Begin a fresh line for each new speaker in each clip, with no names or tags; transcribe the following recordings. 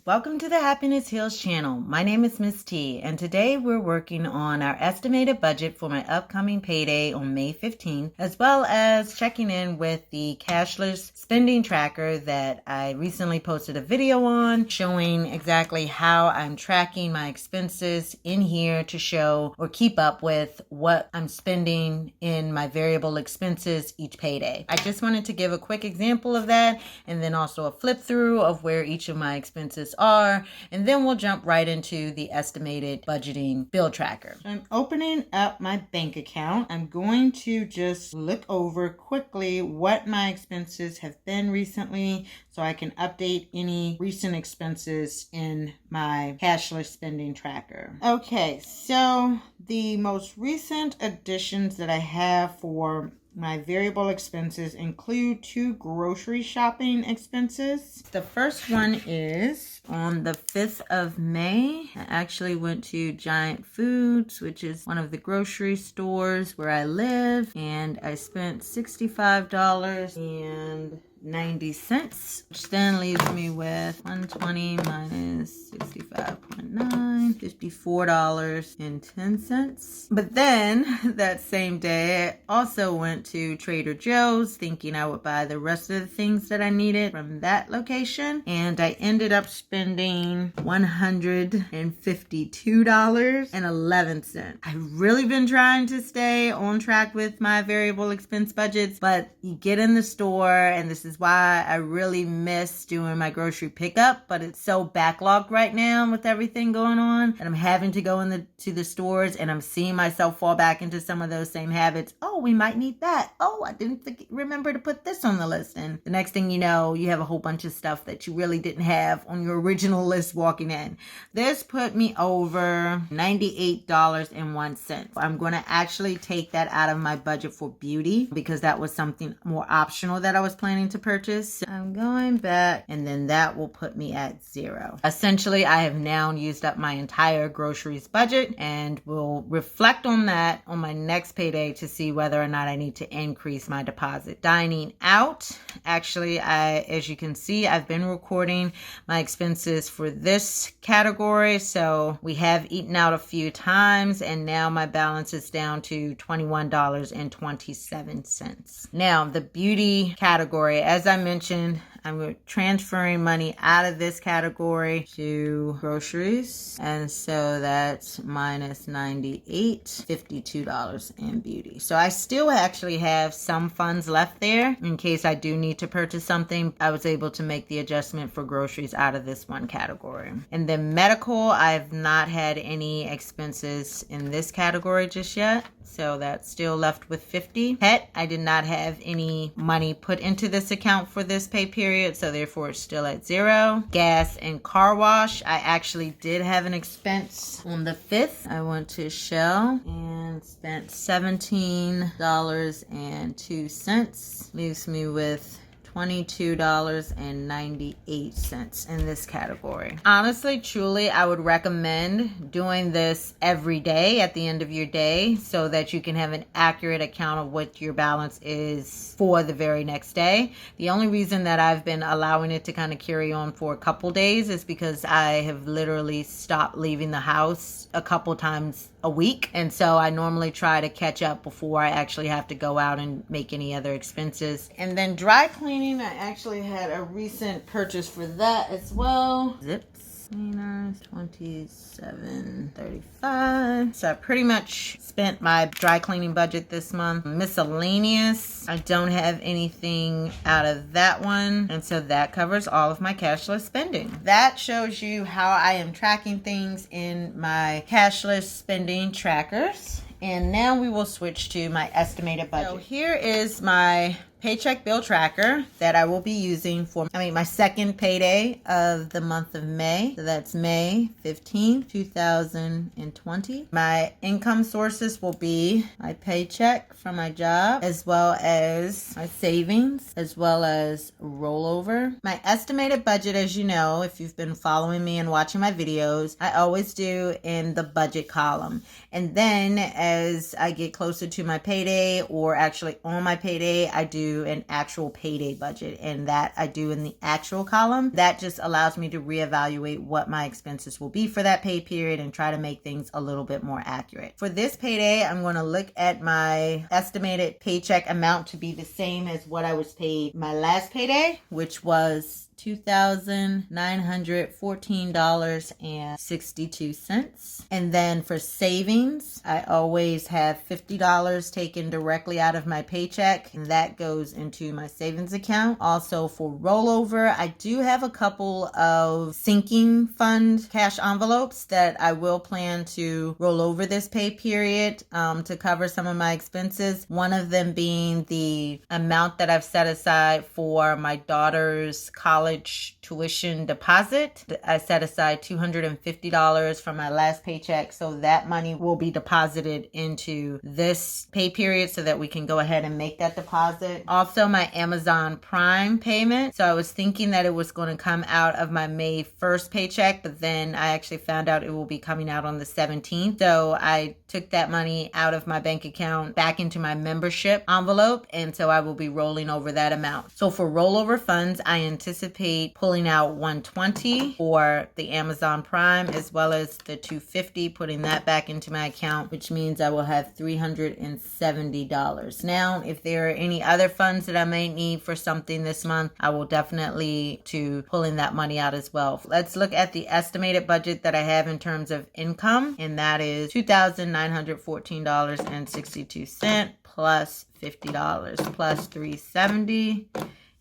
Welcome to the Happiness Heals channel. My name is Miss T, and today we're working on our estimated budget for my upcoming payday on May 15th, as well as checking in with the cashless spending tracker that I recently posted a video on, showing exactly how I'm tracking my expenses in here to show or keep up with what I'm spending in my variable expenses each payday. I just wanted to give a quick example of that, and then also a flip through of where each of my expenses are, and then we'll jump right into the estimated budgeting bill tracker. So I'm opening up my bank account. I'm going to just look over quickly what my expenses have been recently so I can update any recent expenses in my cashless spending tracker. Okay, so the most recent additions that I have for my variable expenses include 2 grocery shopping expenses. The first one is on the 5th of May. I actually went to Giant Foods, which is one of the grocery stores where I live, and I spent $65.90, which then leaves me with 120 minus 65.9, $54.10. But then that same day, I also went to Trader Joe's thinking I would buy the rest of the things that I needed from that location, and I ended up spending $152.11. I've really been trying to stay on track with my variable expense budgets, but you get in the store, and this is why I really miss doing my grocery pickup, but it's so backlogged right now with everything going on, and I'm having to go to the stores, and I'm seeing myself fall back into some of those same habits. Oh, we might need that. Oh, I didn't remember to put this on the list. And the next thing you know, you have a whole bunch of stuff that you really didn't have on your original list walking in. This put me over $98.01. I'm going to actually take that out of my budget for beauty because that was something more optional that I was planning to purchase. So I'm going back, and then that will put me at $0. Essentially, I have now used up my entire groceries budget, and will reflect on that on my next payday to see whether or not I need to increase my deposit. Dining out, actually, as you can see, I've been recording my expenses for this category, so we have eaten out a few times, and now my balance is down to $21.27. Now, the beauty category, as I mentioned, I'm transferring money out of this category to groceries, and so that's minus $98, $52 in beauty. So I still actually have some funds left there in case I do need to purchase something. I was able to make the adjustment for groceries out of this one category. And then medical, I've not had any expenses in this category just yet, so that's still left with $50. Pet, I did not have any money put into this account for this pay period, so therefore it's still at $0. Gas and car wash, I actually did have an expense on the 5th. I went to Shell and spent $17.02. Leaves me with $22.98 in this category. Honestly, truly, I would recommend doing this every day at the end of your day so that you can have an accurate account of what your balance is for the very next day. The only reason that I've been allowing it to kind of carry on for a couple days is because I have literally stopped leaving the house a couple times a week, and so I normally try to catch up before I actually have to go out and make any other expenses. And then dry cleaning, I actually had a recent purchase for that as well. Zips cleaners, $27.35. So I pretty much spent my dry cleaning budget this month. Miscellaneous, I don't have anything out of that one, and so that covers all of my cashless spending. That shows you how I am tracking things in my cashless spending trackers. And now we will switch to my estimated budget. So here is my Paycheck Bill Tracker that I will be using for my second payday of the month of May. So that's May 15th, 2020. My income sources will be my paycheck from my job, as well as my savings, as well as rollover. My estimated budget, as you know, if you've been following me and watching my videos, I always do in the budget column. And then as I get closer to my payday, or actually on my payday, I do into an actual payday budget, and that I do in the actual column. That just allows me to reevaluate what my expenses will be for that pay period and try to make things a little bit more accurate. For this payday, I'm going to look at my estimated paycheck amount to be the same as what I was paid my last payday, which was $2,914.62. And then for savings, I always have $50 taken directly out of my paycheck, and that goes into my savings account. Also for rollover, I do have a couple of sinking fund cash envelopes that I will plan to roll over this pay period to cover some of my expenses. One of them being the amount that I've set aside for my daughter's college tuition deposit. I set aside $250 from my last paycheck, so that money will be deposited into this pay period so that we can go ahead and make that deposit. Also, my Amazon Prime payment. So I was thinking that it was going to come out of my May 1st paycheck, but then I actually found out it will be coming out on the 17th. So I took that money out of my bank account back into my membership envelope, and so I will be rolling over that amount. So for rollover funds, I anticipate pulling out $120 for the Amazon Prime as well as the $250, putting that back into my account, which means I will have $370. Now, if there are any other funds that I may need for something this month, I will definitely to pulling that money out as well. Let's look at the estimated budget that I have in terms of income, and that is $2,914.62 plus $50 plus $370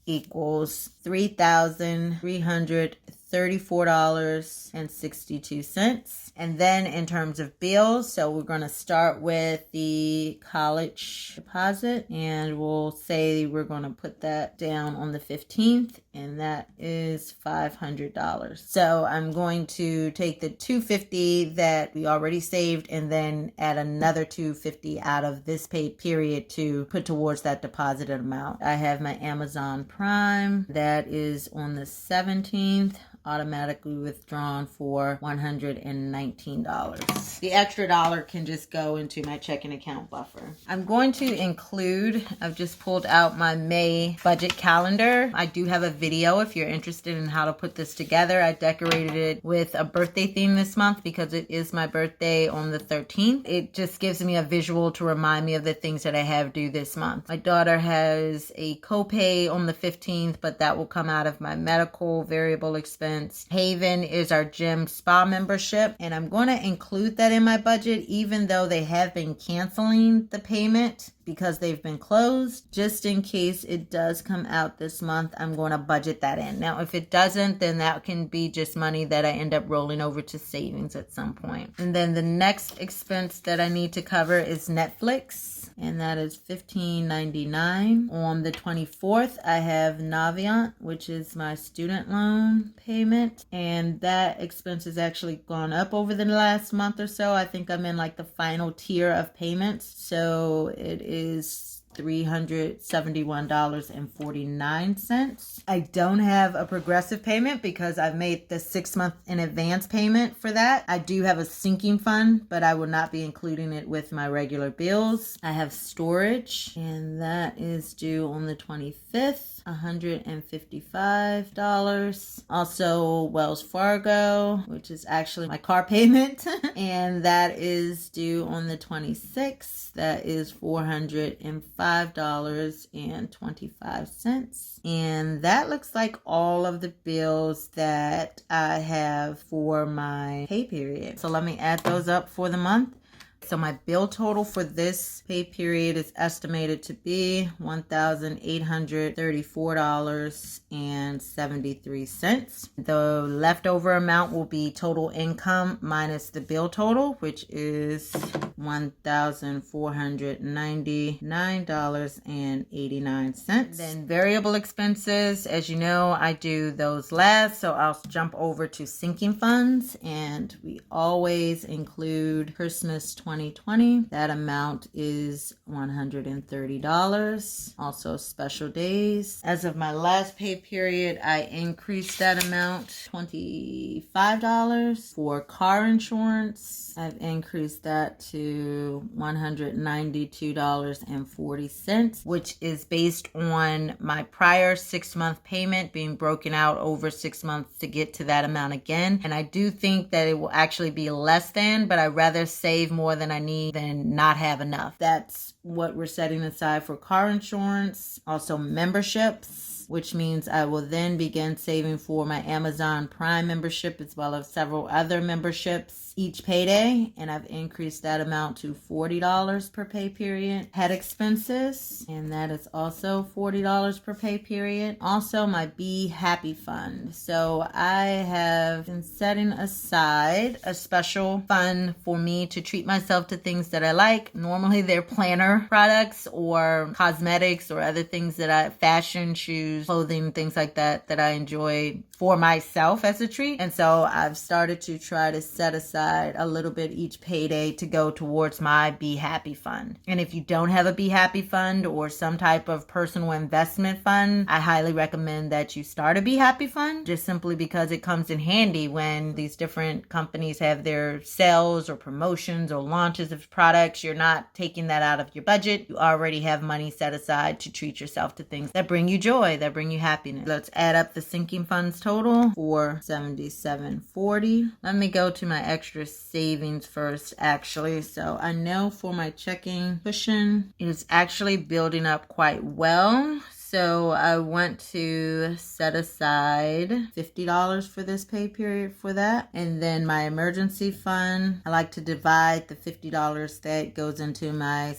equals $3,334.62. And then in terms of bills, so we're going to start with the college deposit, and we'll say we're going to put that down on the 15th, and that is $500. So I'm going to take the $250 that we already saved and then add another $250 out of this pay period to put towards that deposited amount. I have my Amazon Prime that is on the 17th, automatically withdrawn for $119. The extra dollar can just go into my checking account buffer. I'm going to include, I've just pulled out my May budget calendar. I do have a video if you're interested in how to put this together. I decorated it with a birthday theme this month because it is my birthday on the 13th. It just gives me a visual to remind me of the things that I have due this month. My daughter has a copay on the 15th, but that will come out of my medical variable expense. Haven is our gym spa membership, and I'm going to include that in my budget even though they have been canceling the payment because they've been closed. Just in case it does come out this month, I'm going to budget that in. Now, if it doesn't, then that can be just money that I end up rolling over to savings at some point. And then the next expense that I need to cover is Netflix, and that is $15.99. On the 24th, I have Navient, which is my student loan payment, and that expense has actually gone up over the last month or so. I think I'm in like the final tier of payments, so it is $371.49. I don't have a progressive payment because I've made the 6-month in advance payment for that. I do have a sinking fund, but I will not be including it with my regular bills. I have storage, and that is due on the 25th. $155. Also Wells Fargo, which is actually my car payment, and that is due on the 26th. That is $405.25. And that looks like all of the bills that I have for my pay period. So let me add those up for the month. So my bill total for this pay period is estimated to be $1,834.73. The leftover amount will be total income minus the bill total, which is $1,499.89. Then variable expenses, as you know, I do those last, so I'll jump over to sinking funds, and we always include Christmas 20 2020. That amount is $130. Also special days. As of my last pay period, I increased that amount $25. For car insurance, I've increased that to $192.40, which is based on my prior 6-month payment being broken out over 6 months to get to that amount again. And I do think that it will actually be less than, but I'd rather save more than I need than not have enough. That's what we're setting aside for car insurance. Also memberships, which means I will then begin saving for my Amazon Prime membership as well as several other memberships each payday, and I've increased that amount to $40 per pay period. Pet expenses, and that is also $40 per pay period. Also my Be Happy Fund. So I have been setting aside a special fund for me to treat myself to things that I like. Normally they're planner products or cosmetics or other things that fashion, shoes, clothing, things like that I enjoy for myself as a treat. And so I've started to try to set aside a little bit each payday to go towards my Be Happy Fund. And if you don't have a Be Happy Fund or some type of personal investment fund, I highly recommend that you start a Be Happy Fund, just simply because it comes in handy when these different companies have their sales or promotions or launches of products. You're not taking that out of your budget. You already have money set aside to treat yourself to things that bring you joy, that bring you happiness. Let's add up the sinking funds total for $77.40. Let me go to my extra savings first, actually. So I know for my checking cushion, it is actually building up quite well. So I want to set aside $50 for this pay period for that. And then my emergency fund, I like to divide the $50 that goes into my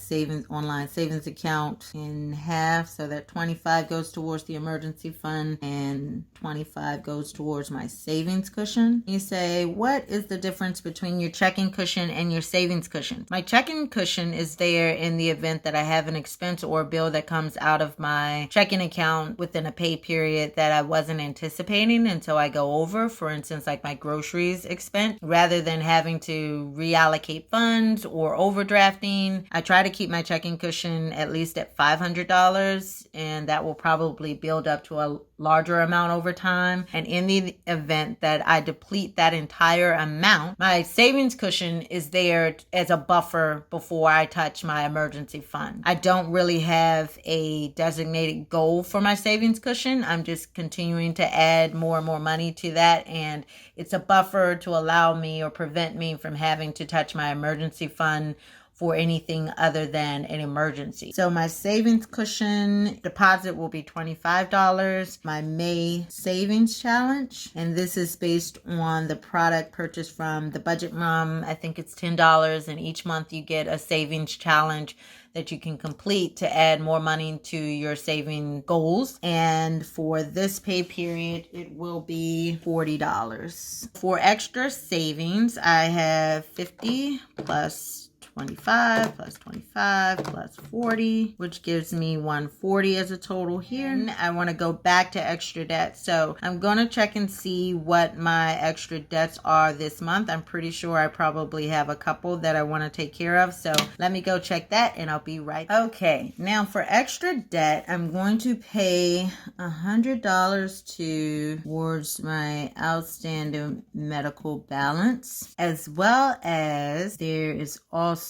online savings account in half, so that $25 goes towards the emergency fund and $25 goes towards my savings cushion. You say, what is the difference between your checking cushion and your savings cushion? My checking cushion is there in the event that I have an expense or a bill that comes out of my checking account within a pay period that I wasn't anticipating until I go over, for instance, like my groceries expense. Rather than having to reallocate funds or overdrafting, I try to keep my checking cushion at least at $500, and that will probably build up to a larger amount over time. And in the event that I deplete that entire amount, my savings cushion is there as a buffer before I touch my emergency fund. I don't really have a designated goal for my savings cushion. I'm just continuing to add more and more money to that, and it's a buffer to allow me or prevent me from having to touch my emergency fund for anything other than an emergency. So my savings cushion deposit will be $25. My May savings challenge, and this is based on the product purchased from the Budget Room. I think it's $10, and each month you get a savings challenge that you can complete to add more money to your saving goals. And for this pay period, it will be $40. For extra savings, I have 50 plus 25 plus 25 plus 40, which gives me 140 as a total here. And I want to go back to extra debt. So I'm going to check and see what my extra debts are this month. I'm pretty sure I probably have a couple that I want to take care of. So let me go check that and I'll be right back. Okay, now for extra debt, I'm going to pay $100 towards my outstanding medical balance, as well as there is also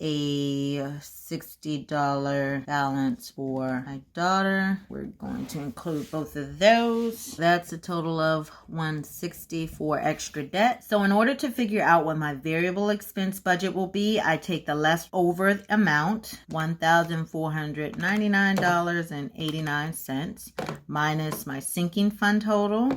a $60 balance for my daughter. We're going to include both of those. That's a total of $160 for extra debt. So in order to figure out what my variable expense budget will be, I take the leftover amount, $1,499.89, minus my sinking fund total,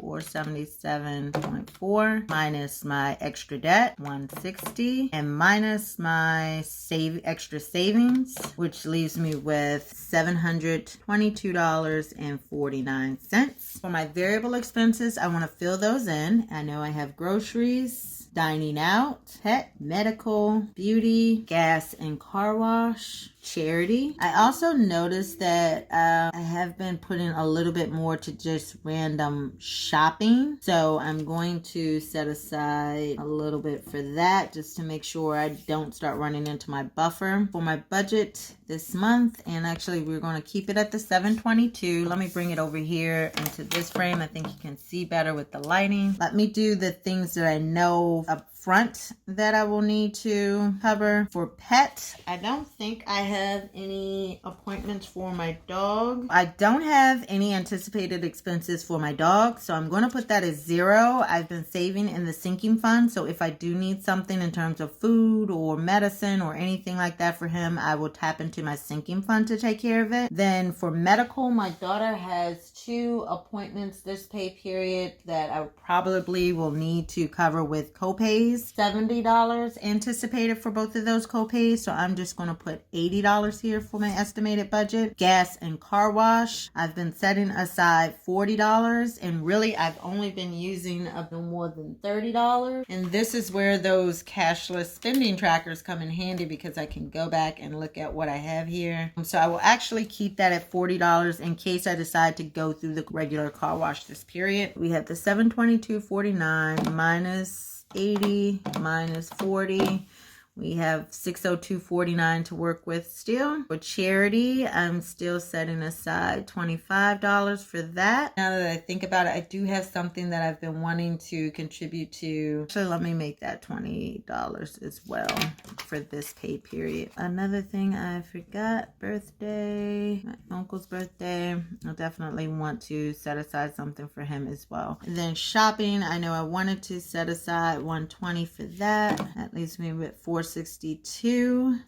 $477.4, minus my extra debt, $160, and minus my extra savings, which leaves me with $722.49. For my variable expenses, I want to fill those in. I know I have groceries, dining out, pet, medical, beauty, gas, and car wash. charity. I also noticed that I have been putting a little bit more to just random shopping. So I'm going to set aside a little bit for that just to make sure I don't start running into my buffer for my budget this month. And actually we're going to keep it at the 722. Let me bring it over here into this frame. I think you can see better with the lighting. Let me do the things that I know up front that I will need to cover. For pet, I don't think I have any appointments for my dog. I don't have any anticipated expenses for my dog, so I'm going to put that as 0. I've been saving in the sinking fund, so if I do need something in terms of food or medicine or anything like that for him, I will tap into my sinking fund to take care of it. Then for medical, my daughter has 2 appointments this pay period that I probably will need to cover with copays. $70 anticipated for both of those copays, so I'm just going to put $80 here for my estimated budget. Gas and car wash, I've been setting aside $40, and really I've only been using a bit more than $30. And this is where those cashless spending trackers come in handy, because I can go back and look at what I have here. So I will actually keep that at $40 in case I decide to go through the regular car wash this period. We have the $722.49 minus 80 minus 40. We have $602.49 to work with still. For charity, I'm still setting aside $25 for that. Now that I think about it, I do have something that I've been wanting to contribute to. Actually, let me make that $20 as well for this pay period. Another thing I forgot, birthday, my uncle's birthday. I'll definitely want to set aside something for him as well. And then shopping, I know I wanted to set aside $120 for that. That leaves me with $462.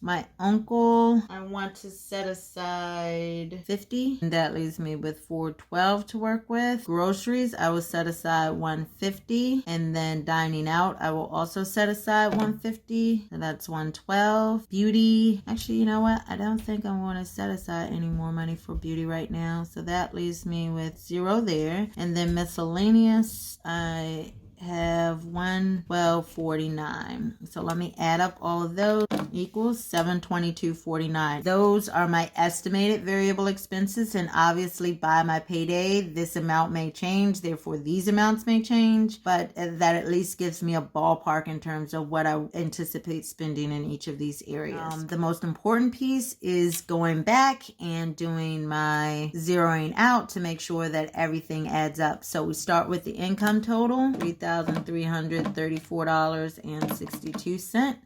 My uncle, I want to set aside $50. And that leaves me with $412 to work with. Groceries, I will set aside $150. And then dining out, I will also set aside $150. So that's $112. Beauty, actually, you know what? I don't think I want to set aside any more money for beauty right now. So that leaves me with $0 there. And then miscellaneous, I have $112.49. So let me add up all of those. Equals $722.49. Those are my estimated variable expenses, and obviously by my payday this amount may change, therefore these amounts may change, but that at least gives me a ballpark in terms of what I anticipate spending in each of these areas. The most important piece is going back and doing my zeroing out to make sure that everything adds up. So we start with the income total, $3,334.62,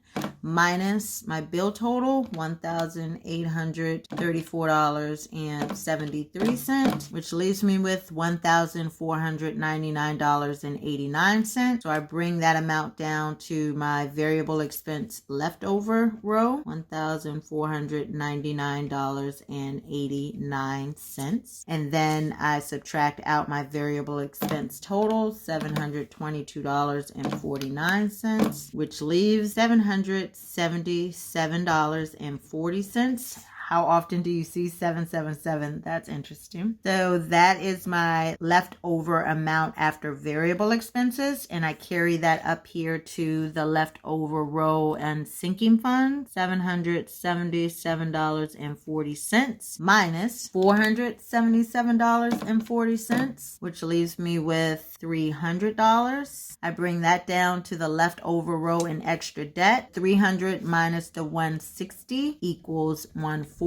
minus my bill total, $1,834.73, which leaves me with $1,499.89. So I bring that amount down to my variable expense leftover row, $1,499.89. And then I subtract out my variable expense total, $722.49, which leaves $777.40. How often do you see 777? That's interesting. So that is my leftover amount after variable expenses, and I carry that up here to the leftover row and sinking fund, $777.40 minus $477.40, which leaves me with $300. I bring that down to the leftover row in extra debt. 300 minus the 160 equals 140.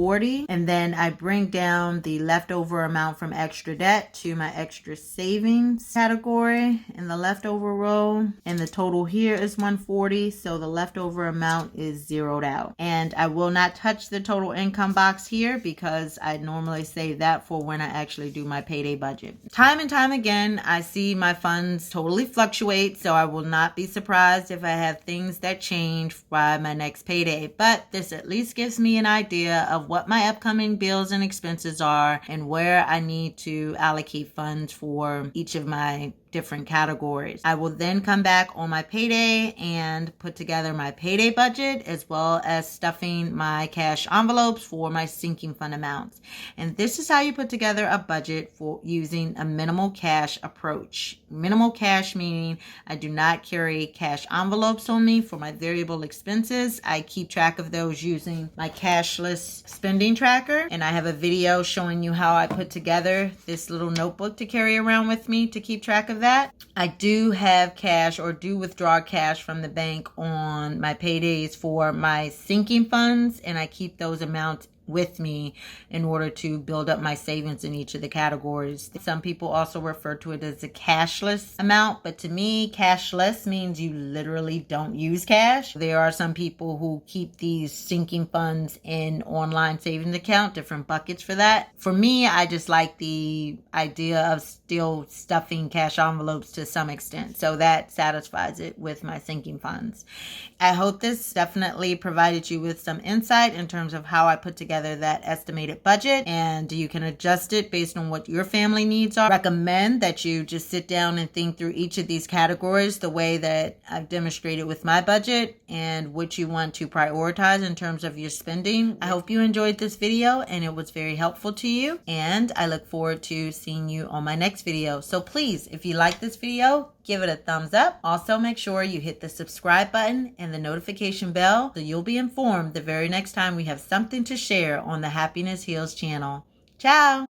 And then I bring down the leftover amount from extra debt to my extra savings category in the leftover row, and the total here is 140, so the leftover amount is zeroed out. And I will not touch the total income box here because I normally save that for when I actually do my payday budget. Time and time again, I see my funds totally fluctuate, so I will not be surprised if I have things that change by my next payday, but this at least gives me an idea of what my upcoming bills and expenses are and where I need to allocate funds for each of my different categories. I will then come back on my payday and put together my payday budget, as well as stuffing my cash envelopes for my sinking fund amounts. And this is how you put together a budget for using a minimal cash approach. Minimal cash meaning I do not carry cash envelopes on me for my variable expenses. I keep track of those using my cashless spending tracker, and I have a video showing you how I put together this little notebook to carry around with me to keep track of that. I do have cash, or do withdraw cash from the bank on my paydays for my sinking funds, and I keep those amounts with me in order to build up my savings in each of the categories. Some people also refer to it as a cashless amount, but to me, cashless means you literally don't use cash. There are some people who keep these sinking funds in online savings account, different buckets for that. For me, I just like the idea of still stuffing cash envelopes to some extent, so that satisfies it with my sinking funds. I hope this definitely provided you with some insight in terms of how I put together that estimated budget, and you can adjust it based on what your family needs are. I recommend that you just sit down and think through each of these categories the way that I've demonstrated with my budget, and what you want to prioritize in terms of your spending. I hope you enjoyed this video and it was very helpful to you, and I look forward to seeing you on my next video. So please, if you like this video, give it a thumbs up. Also, make sure you hit the subscribe button and the notification bell so you'll be informed the very next time we have something to share on the Happiness Heals channel. Ciao!